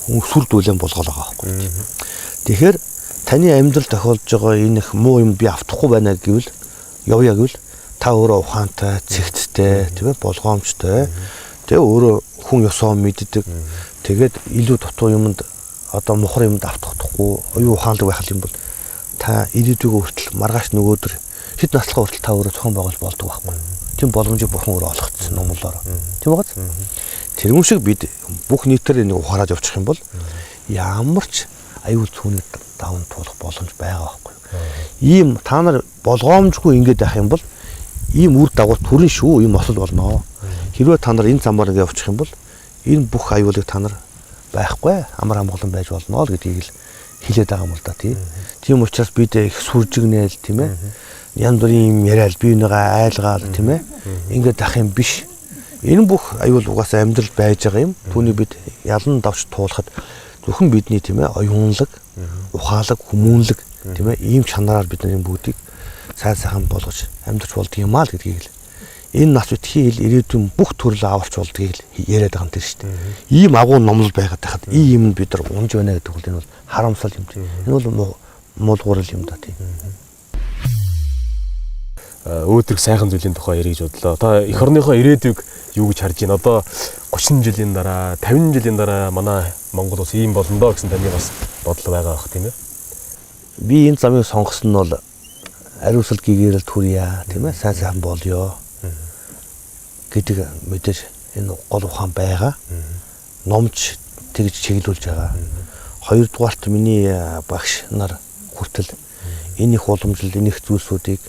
сүр дүүлэн болгоол байгаа байхгүй. Тэгэхээр таны амьдрал тохиолж байгаа энэ их муу юм би автахгүй байна гэвэл явъя гэвэл та өөрөө ухаантай, цэгцтэй, тийм ээ, болгоомжтой. Тэгээ өөрөө хүн ёсоо мэддэг. Тэгээд илүү дутуу юмд одоо мухар юмд автахгүй, оюун ухаанлаг байх юм бол та ирээдүйгөө хүртэл маргааш нөгөөдөр хэд наслахаа хүртэл та өөрөө зохион байгуулж болдог байхгүй. Тийм боломжийг бурхан өөрөө олгоцсон номлолоор. Тийм байгааз. Тэрүүн шиг бид бүх нийтээр энийг ухаараж явчих юм бол ямар ч аюул цүүнийг даван туулах боломж байгаа байхгүй. Ийм та нар болгоомжгүй ингэж байх юм бол ийм үр дагавар төрн шүү, ийм осол болно. Хэрвээ та нар энэ замаар ингэ явчих юм бол энэ бүх аюулыг та нар байхгүй амар амгалан байж болно л гэдгийг л хэлээд байгаа юм л да тий. Тийм учраас бид их сүржигнээл тийм ээ. Янз бүрийн юм яриад бие бинийгаа айлгаал тийм ээ. Ингээд ах юм биш. Энэ бүх аюул угаасаа амьдрал байж байгаа юм. Түүнийг бид ялан давж туулахад зөвхөн бидний тийм ээ оюунлаг, ухаалаг, хүмүүнлэг тийм ээ ийм чанараар бид энэ бүгдийг сайн сайхан болгож амьдарч болдго юм аа л гэдгийг л энэ нас үтхий хэл ирээдүйн бүх төрөл аварч болдгийг л яриад байгаа юм тийм шүү дээ. Ийм агуу номлол байгаад тахад ийм юм бид нар унж байна гэдэг бол энэ бол харамсал юм тийм. Энэ бол муулгуурал юм да тийм. Өөдрөг сайхан зүйлийн тухай ярих гэж бодлоо. Та эх орныхоо ирээдүйг юу гэж харж байна? Одоо 30 жилийн дараа, 50 жилийн дараа манай Монгол улс ийм болно доо гэсэн таны бас бодол байгаа бах тийм ээ. Би энэ замыг сонгосон нь бол ариусал гэгээрэл түрья тийм ээ сайн сайхан болёо гэдэг мэдээж энэ гол ухаан байгаа. Номч тэгж чиглүүлж байгаа. Хоёрдугаарт миний багш нар хүртэл энэ их уламжлал, энэ их зүйлсүүдийг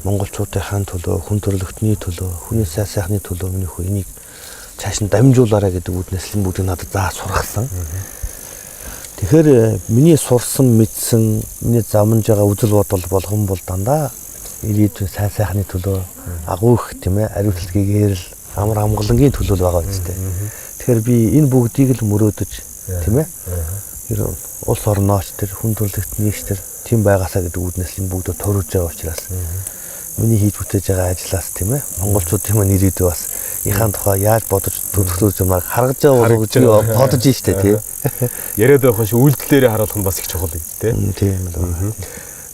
монголчуудын төлөө, хүн төрөлхтний төлөө, хүний сайн сайхны төлөө миний хөө энийг цааш нь дамжуулаарай гэдэг үднэс л бүгд надад заа сургасан. Тэгэхээр миний сурсан, мэдсэн, миний замнаж байгаа үзэл бодол болгон бол дандаа ирээдүйн сайн сайхны төлөө агуу их тийм ээ ариуцал гэгээрэл амар амгалангийн төлөө байгаа үстэй. Тэгэхээр би энэ бүгдийг л мөрөөдөж тийм ээ улс орнооч тэр хүн төрөлхтнийч тэр тийм байгаасаа гэдэг үднэс л бүгд төрөж байгаа учраас миний хийж бүтээж байгаа ажлаас тийм ээ монголчуудын маань ирээдүй бас ихаан тухай яаж бодож төлөвлөж юмар харгаж байгаа болов гэж бодож штэ тий. Яриад байх шиг үйлдэлээрээ харуулах нь бас их чухал гэж тий. Тийм л.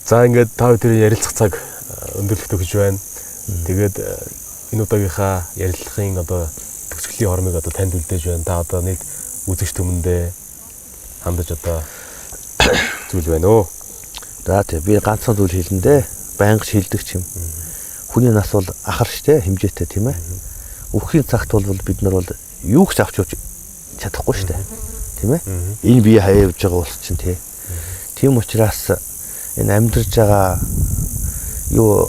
За ингээд та бүхэн ярилцах цаг өндөрлөлтөө гэж байна. Тэгээд энэ удаагийнхаа ярилцлагын одоо төгсгөлийн хормыг одоо танд үлдээж байна. Та одоо нийт үзэгч түмэндээ хандаж одоо зүйл байна өө. За тий би ганцхан зүйл хэлэндээ байнга шилдэг юм. Хүний нас бол ахар штэ хэмжээтэй тийм ээ. Үххийн цагт бол бид нар бол юу ч авч явж чадахгүй штэ. Тийм ээ. Энэ бие хаяа явж байгаа улс чинь тий. Тийм учраас энэ амьдарч байгаа юу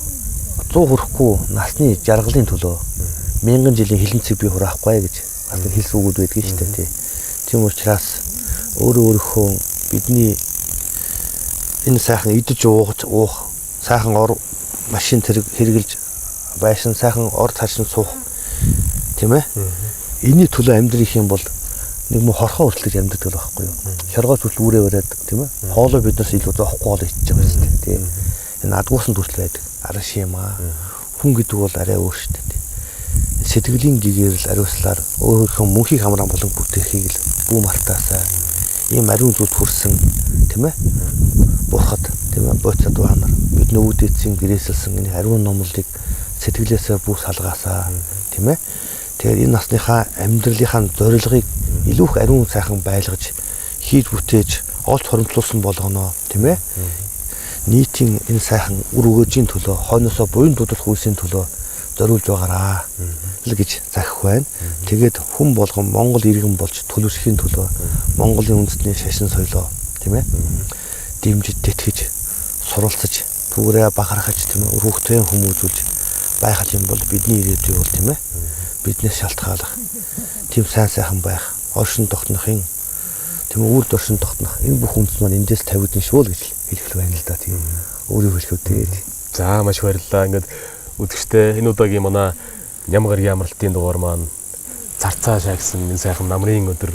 100 хүрэхгүй насны жаргалын төлөө 1000 жилийн хилэнцэг бий хураахгүй гэж бас хэлс үгүүд байдгийг штэ тий. Тийм учраас өөрийнхөө бидний энэ сайхан идэж уух сайхан ор машин хэрэгжилж байшин сайхан ор цаашин суух тийм ээ. Энийн төлөө амьдрэх юм бол нэг мө хорхоо үрслэж амьдрэх байхгүй юу? Хяргаач хүртэл үрээ бариад тийм ээ. Хоолой биднээс илүү зоохгүй хоол идэж байгаа шүү дээ тийм. Энэ адгуусан төрөл байдаг. Араа шимаа. Хүн гэдэг бол арай өөр шүү дээ. Сэтгэлийн гэгэрэл ариуслаар өөрийнхөө мөнхийг хамраа болон бүтээхийг л бүү мартаасаа ийм ариун зүйлд хүрсэн тийм ээ. Бурхад тийм ээ боцод баанар бид нүүдээцэн гэрээсэлсэн энэ ариун номлолыг сэтгэлээсээ бүх салгаасаа тийм ээ. Тэгэхээр энэ насныхаа амьдралынхаа зорилгыг илүү их ариун сайхан байлгаж хийж бүтээж олж хоримтлуулсан болгоно тийм ээ. Нийтийн энэ сайхан үр өгөөжийн төлөө хойноосоо буян дуудах хүйсийн төлөө зориулж байгаараа л гэж захих байна. Тэгээд хүн болгон Монгол иргэн болж төлөвшөхийн төлөө Монголын үндэсний шашин соёлоо тийм ээ. Дэмжиж тэтгэж суралцаж түүгээрээ бахархаж тийм ээ өрөвхтэн хүмүүжүүлж байх юм бол бидний ирээдүй бол тийм ээ биднээс шалтгаалах тийм сайн сайхан байх оршин тогтнохын тийм үр доршин тогтнох энэ бүх үндэс маань эндээс тавигдсан шүү л гэж хэлэх байна л да тийм өөрөөр хэлэхэд. За маш баярлалаа. Ингээд үзэгчтэй энэ удаагийн манай Нямгар ямралтын дугаар маань Царцаа шаагсан энэ сайхан намрын өдөр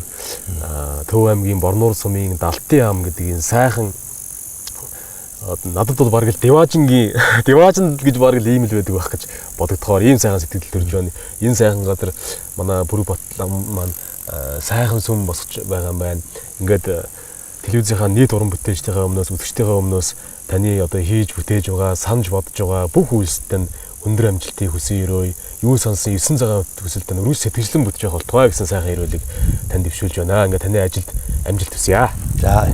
Төв аймгийн Борнуур сумын Далтын ам гэдэг энэ сайхан надад бол бараг л Деважин гэж бараг л ийм л байдаг байх гэж бодогдохоор ийм сайхан сэтгэл төрж байна. Энэ сайхан газар манай Бүрэг Батлан маань сайхан сүм босгож байгаа юм байна. Ингээд телевизийнхаа нийт уран бүтээлчдийн өмнөөс үзэгчдийн өмнөөс таны одоо хийж бүтээж байгаа, санаж бодож байгаа бүх үйлсэд өндөр амжилтыг хүсье өрөө. Юу сонсон 9 цагаан төсөлтөнд өрөс сэтгэлэн бүтэж явах болтугай гэсэн сайхан ирүүлэг танд дэвшүүлж байна. Ингээд таны ажилд амжилт хүсье. За.